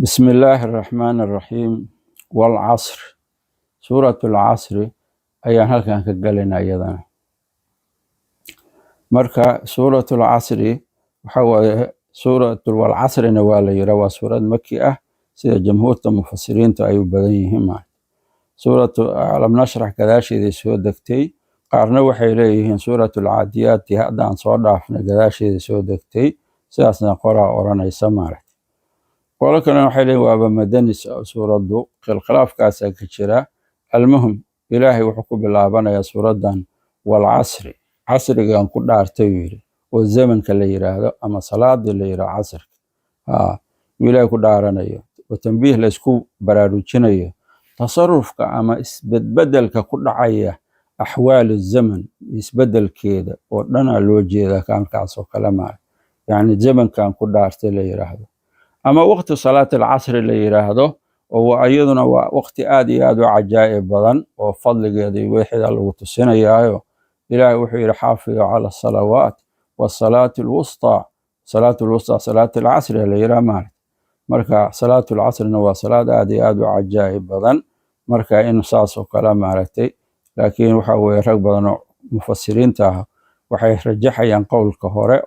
بسم الله الرحمن الرحيم والعصر سورة العصر أيان هلكان كقلنا أيضا مركا سورة العصر وحو سورة والعصر نوال يروى سورة مكية سيدة جمهور المفسرين تأيو بدنيهما سورة لم نشرح كذاشي ذي سورة دكتي قارنا وحي إليهن سورة العاديات هذا عن صدافنا كذاشي ذي سورة دكتي سياسنا قرى أورانا يسمارت ولكن waxay leeyihiin waaba madani suuraddu khilaafkaasa ka jira almuhim ilaahay wuxuu ku bilaabanayaa suuradan wal casri casrigan ku dhaartay yiri oo zamanka la yiraahdo ama salaadii la yiraahdo casrka ilaahay ku dhaaranayo oo tanbiih la isku baraarujinayo tasarrufka ama isbeddelka ku dhacaya axwaal zaman isbeddelkeeda oo dhana loo jeeda kaankaas oo kala ma yani zamankan ku dhaartay la yiraahdo أما وقت صلاة العصر اللي يراهدو وهو أيضنا وقت آدي آدو عجائب بدن وفضل قيدي واحد الوقت السنة يايو إلهي وحي حافظ على الصلوات والصلاة الوسطى صلاة العصر اللي يراه مالك مركا صلاة العصر نوا صلاة آدي آدو عجائب بدن مركا إنو ساسو كلام مالتي لكن وحاوي رقبضا مفسرين تاها وحي رجحيا قول كهوري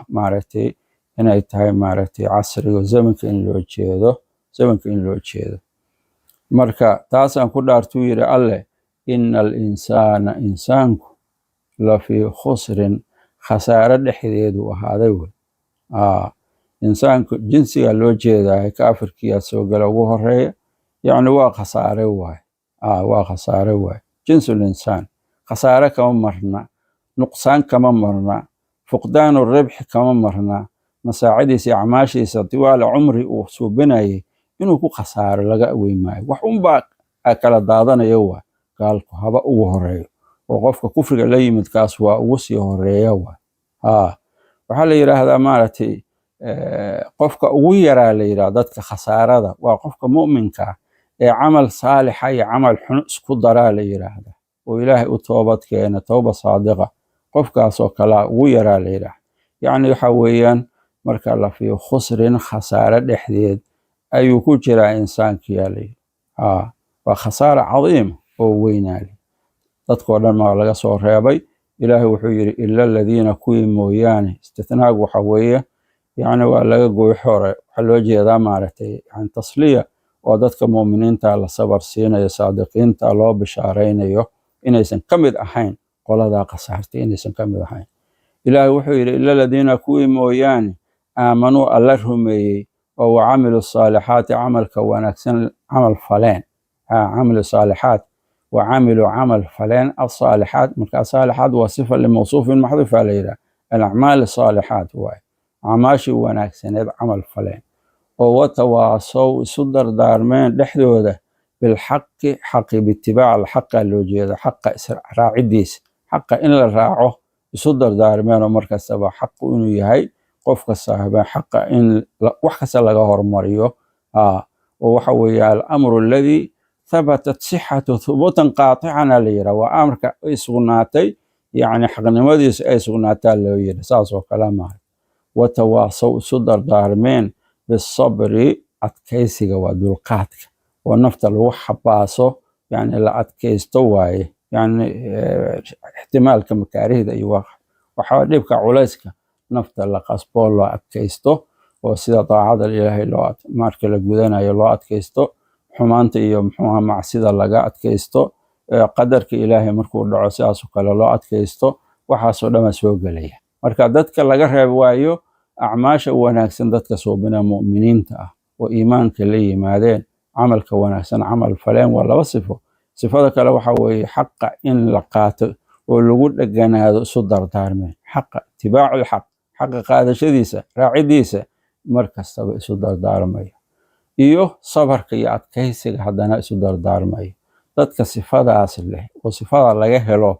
مالتي inay tahay maaragtay casriga zamanka in loo jeedo marka taasaan ku dhaartuu yiri alle innal insaana insaanku la fi khusrin khasaare dhexdeedu ahaaday insaanku jinsiga loo jeedaa kaafirkiya soo gala ugu horeeya yani waa khasaare waay jinsul insaan khasaare kama marna nuqsaan kama marna fuqdaanu ribxi kama marna مساعديس أعماشيس طوال عمري وسوبناي إنه كو خسارة لقى ويماي وحنبا أكل دادنا يوا قال هبا وهريو وقفك كفر لي متكاس ووسي هريو وحال يرى هذا مالتي قفك ويرى ليرى ذاتك خسارة دا وقفك مؤمنك عمل صالح أي عمل حنس كدرا ليرى هذا وإلهي أتوبتك أنا توبة صادقة قفك أسوكلا ويرى ليرى يعني حويا marka la fiyo khusrin khasaare dhexdeed ayuu ku jiraa insaanka yaalay waa khasaare cadiim oo weynaali dadkoo dhan ma laga soo reebay ilaahay wuxuu yiri illa alladina kuwii mooyaane istithnaagu waxa weeye yani waa laga gooy hore waxa loo jeedaa maaragtay yani tasliya oo dadka muuminiinta la sabar siinayo saadiqiinta loo bishaaraynayo inaysan ka mid ahayn qolada khasaartay inaysan ka mid ahayn ilaahay wuxuu yiri illa alladina kuwii mooyaane آمنوا الله رمي وعملوا الصالحات عمل كونكسن عمل فلان عمل الصالحات وعملوا عمل فلان الصالحات من الصالحات وصفة لموصوف محذوف عليها الأعمال الصالحات هو عماشي ونكسن عمل فلان وتواصوا صدر دارمين لحدوده بالحق حق باتباع الحق اللي حق راعديس حق إن الراعه صدر دارمين ومركز سبا حق إنه يهي qofka saaxiba xaqa in wax kasta laga hormariyo waxa weeye al-amru alladhi thabatat sihhatu thubutan qati'an alayra wa amrka ay sugnaatay yani xaqnimadiisa ay sugnaataa loo yiri saas oo kala ma wa tawaasaw sudar daarmeen bisabri adkaysiga waa dulqaadka oo nafta lagu xabaaso yani la adkaysto waaye yani ihtimaalka makaarihda iyo waxa dhibka culayska nafta la qasbo loo adkaysto oo sida daacada ilaahay loo marka la gudanayo loo adkaysto xumaanta iyo muxuuha macsida laga adkaysto qadarka ilaahay markuu dhaco sidaas oo kale loo adkaysto waxaasoo dhan soo galaya marka dadka laga reeb waayo acmaasha wanaagsan dadka soobina muuminiinta ah oo iimaanka la yimaadeen amalka wanaagsan amal faleen waa laba sifada kale waxa weeye xaqa in la qaato oo lagu dhaganaado isu dardaarmeen xaqa tibaacul xaq حق قادشديسا راعيديسا مركز تبا اسو دردارمايا iyo sabarka iyo adkaysiga hadana isu dardaarmay dadka sifadaas leh oo sifada laga helo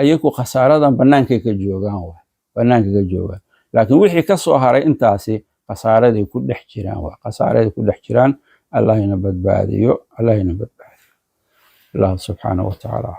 ayagu khasaaradan banaanka ka joogaan laakiin wixii ka soo haray intaasi khasaaradii ku dhex jiraan Allah ina badbaadiyo Allah subhanahu wa ta'ala